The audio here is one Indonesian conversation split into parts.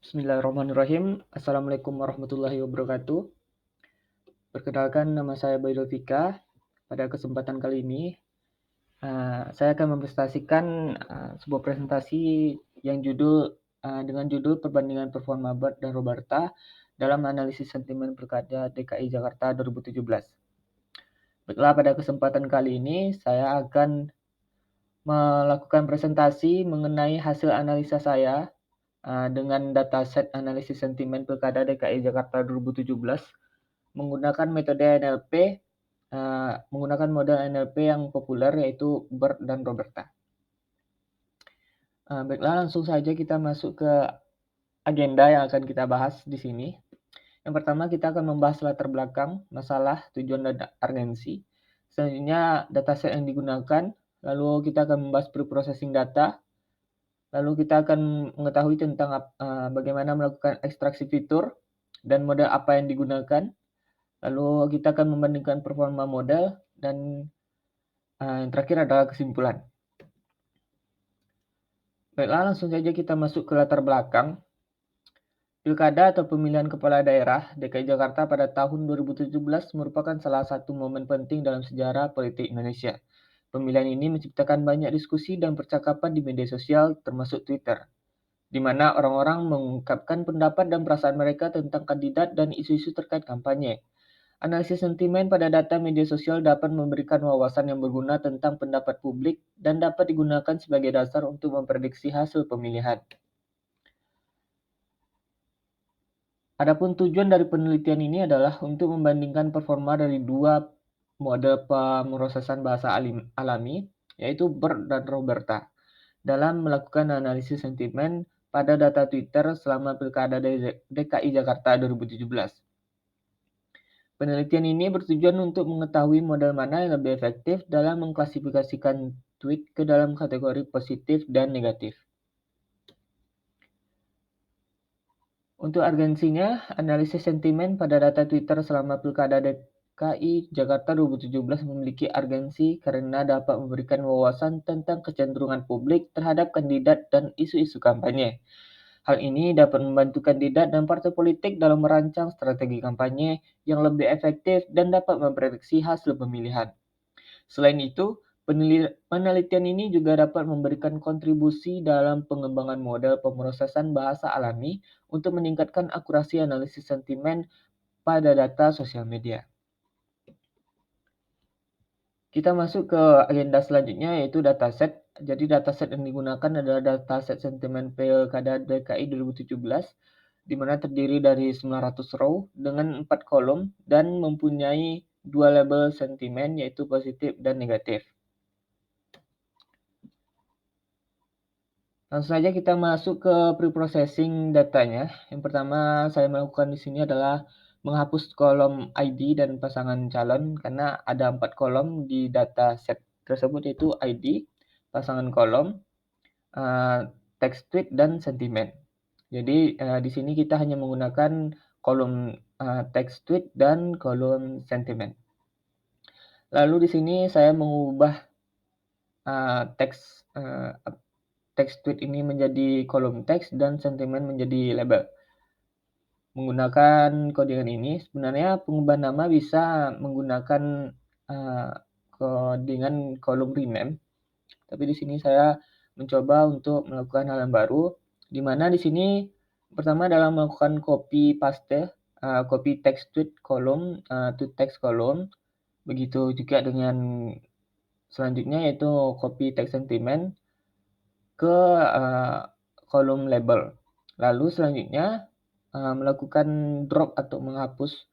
Bismillahirrahmanirrahim. Assalamualaikum warahmatullahi wabarakatuh. Perkenalkan, nama saya Baidul Fika. Pada kesempatan kali ini, saya akan mempresentasikan sebuah presentasi dengan judul Perbandingan Performa Bart dan Roberta dalam Analisis Sentimen Pilkada DKI Jakarta 2017. Baiklah, pada kesempatan kali ini saya akan melakukan presentasi mengenai hasil analisa saya dengan dataset analisis sentimen Pilkada DKI Jakarta 2017 menggunakan metode NLP, menggunakan model NLP yang populer yaitu Bart dan Roberta. Baiklah, langsung saja kita masuk ke agenda yang akan kita bahas di sini. Yang pertama, kita akan membahas latar belakang, masalah, tujuan, dan urgensi. Selanjutnya, dataset yang digunakan. Lalu kita akan membahas pre-processing data. Lalu kita akan mengetahui tentang bagaimana melakukan ekstraksi fitur dan model apa yang digunakan. Lalu kita akan membandingkan performa model dan yang terakhir adalah kesimpulan. Baiklah, langsung saja kita masuk ke latar belakang. Pilkada atau pemilihan kepala daerah DKI Jakarta pada tahun 2017 merupakan salah satu momen penting dalam sejarah politik Indonesia. Pemilihan ini menciptakan banyak diskusi dan percakapan di media sosial termasuk Twitter, di mana orang-orang mengungkapkan pendapat dan perasaan mereka tentang kandidat dan isu-isu terkait kampanye. Analisis sentimen pada data media sosial dapat memberikan wawasan yang berguna tentang pendapat publik dan dapat digunakan sebagai dasar untuk memprediksi hasil pemilihan. Adapun tujuan dari penelitian ini adalah untuk membandingkan performa dari dua model pemrosesan bahasa alami, yaitu Bart dan Roberta, dalam melakukan analisis sentimen pada data Twitter selama Pilkada DKI Jakarta 2017. Penelitian ini bertujuan untuk mengetahui model mana yang lebih efektif dalam mengklasifikasikan tweet ke dalam kategori positif dan negatif. Untuk urgensinya, analisis sentimen pada data Twitter selama Pilkada DKI Jakarta 2017 memiliki urgensi karena dapat memberikan wawasan tentang kecenderungan publik terhadap kandidat dan isu-isu kampanye. Hal ini dapat membantu kandidat dan partai politik dalam merancang strategi kampanye yang lebih efektif dan dapat memprediksi hasil pemilihan. Selain itu, penelitian ini juga dapat memberikan kontribusi dalam pengembangan model pemrosesan bahasa alami untuk meningkatkan akurasi analisis sentimen pada data sosial media. Kita masuk ke agenda selanjutnya yaitu dataset. Jadi dataset yang digunakan adalah dataset sentimen Pilkada DKI 2017 di mana terdiri dari 900 row dengan 4 kolom dan mempunyai dua label sentimen yaitu positif dan negatif. Langsung saja kita masuk ke pre-processing datanya. Yang pertama saya melakukan di sini adalah menghapus kolom ID dan pasangan calon karena ada 4 kolom di data set tersebut yaitu ID, pasangan kolom, text tweet, dan sentimen. Jadi di sini kita hanya menggunakan kolom text tweet dan kolom sentimen. Lalu di sini saya mengubah teks tweet ini menjadi kolom teks dan sentimen menjadi label. Menggunakan codingan ini, sebenarnya pengubahan nama bisa menggunakan codingan kolom rename. Tapi di sini saya mencoba untuk melakukan hal yang baru, di mana di sini pertama adalah melakukan copy paste, copy text tweet kolom to text kolom. Begitu juga dengan selanjutnya yaitu copy text sentimen ke kolom label. Lalu selanjutnya melakukan drop atau menghapus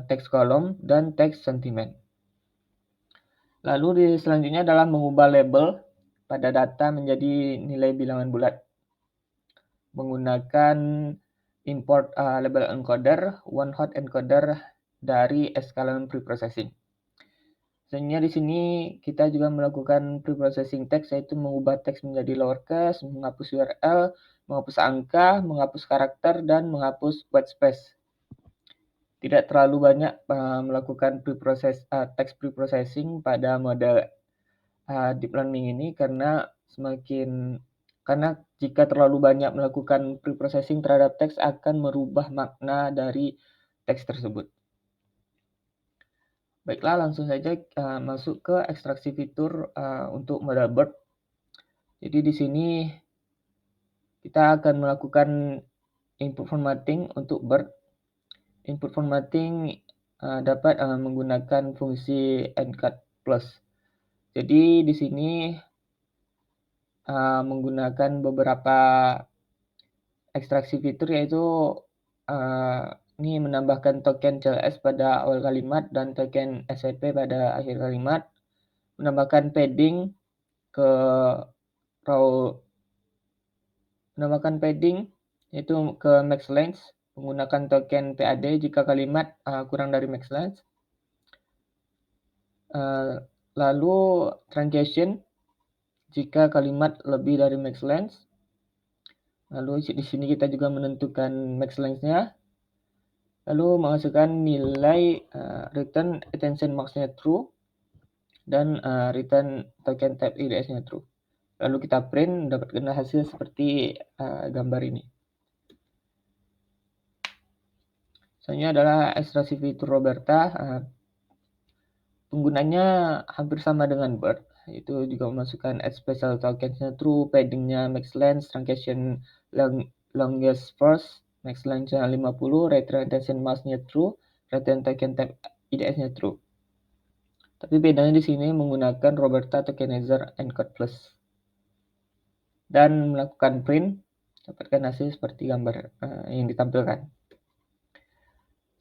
teks kolom dan teks sentimen. Lalu selanjutnya adalah mengubah label pada data menjadi nilai bilangan bulat menggunakan import label encoder, one hot encoder dari Escalon preprocessing. Selanjutnya di sini kita juga melakukan preprocessing teks yaitu mengubah teks menjadi lowercase, menghapus URL, menghapus angka, menghapus karakter, dan menghapus white space. Tidak terlalu banyak melakukan text preprocessing pada model deep learning ini karena semakin karena jika terlalu banyak melakukan preprocessing terhadap teks akan merubah makna dari teks tersebut. Baiklah, langsung saja masuk ke ekstraksi fitur untuk model BERT. Jadi di sini kita akan melakukan input formatting untuk BERT. Input formatting dapat menggunakan fungsi endcut plus. Jadi di sini menggunakan beberapa ekstraksi fitur, yaitu ini menambahkan token CLS pada awal kalimat dan token SCP pada akhir kalimat, menambahkan padding ke row, yaitu ke max length menggunakan token PAD jika kalimat kurang dari max length. Lalu truncation jika kalimat lebih dari max length. Lalu di sini kita juga menentukan max length-nya. Lalu memasukkan nilai return attention marks-nya true dan return token type IDS-nya true. Lalu kita print, mendapatkan hasil seperti gambar ini. Selanjutnya adalah ekstraksi fitur Roberta. Penggunanya hampir sama dengan BERT, itu juga memasukkan add special tokens-nya true, padding-nya max length, truncation longest first, max length-nya 50, return attention mask-nya true, return token type IDS-nya true. Tapi bedanya di sini menggunakan Roberta Tokenizer Encode Plus. Dan melakukan print, dapatkan hasil seperti gambar yang ditampilkan.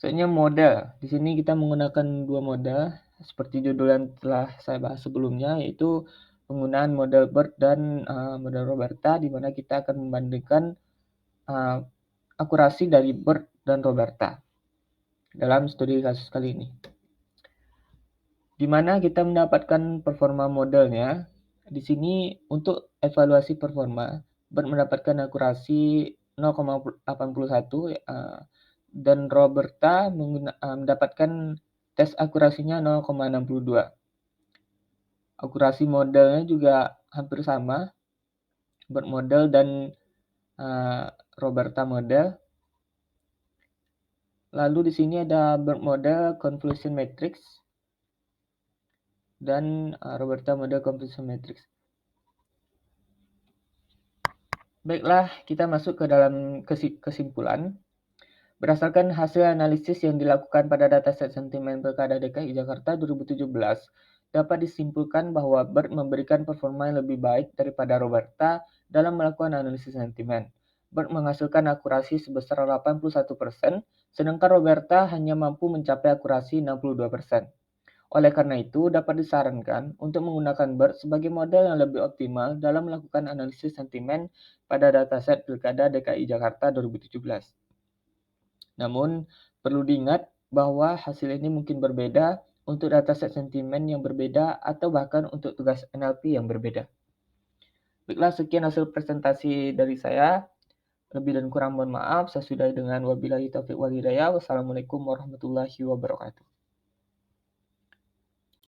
Selanjutnya model. Di sini kita menggunakan dua model seperti judul yang telah saya bahas sebelumnya, yaitu penggunaan model BERT dan model Roberta, di mana kita akan membandingkan akurasi dari BERT dan Roberta dalam studi kasus kali ini. Di mana kita mendapatkan performa modelnya. Di sini untuk evaluasi performa, BERT mendapatkan akurasi 0,81 dan Roberta mendapatkan tes akurasinya 0,62. Akurasi modelnya juga hampir sama, BERT model dan Roberta model. Lalu di sini ada BERT model convolution matrix dan Roberta model convolution matrix. Baiklah, kita masuk ke dalam kesimpulan. Berdasarkan hasil analisis yang dilakukan pada dataset sentimen Pilkada DKI Jakarta 2017, dapat disimpulkan bahwa BERT memberikan performa yang lebih baik daripada Roberta dalam melakukan analisis sentimen. BERT menghasilkan akurasi sebesar 81%, sedangkan Roberta hanya mampu mencapai akurasi 62%. Oleh karena itu, dapat disarankan untuk menggunakan BERT sebagai model yang lebih optimal dalam melakukan analisis sentimen pada dataset Pilkada DKI Jakarta 2017. Namun, perlu diingat bahwa hasil ini mungkin berbeda untuk dataset sentimen yang berbeda atau bahkan untuk tugas NLP yang berbeda. Baiklah, sekian hasil presentasi dari saya. Lebih dan kurang mohon maaf. Saya sudahi dengan wabillahi taufiq wal hidayah. Wassalamualaikum warahmatullahi wabarakatuh.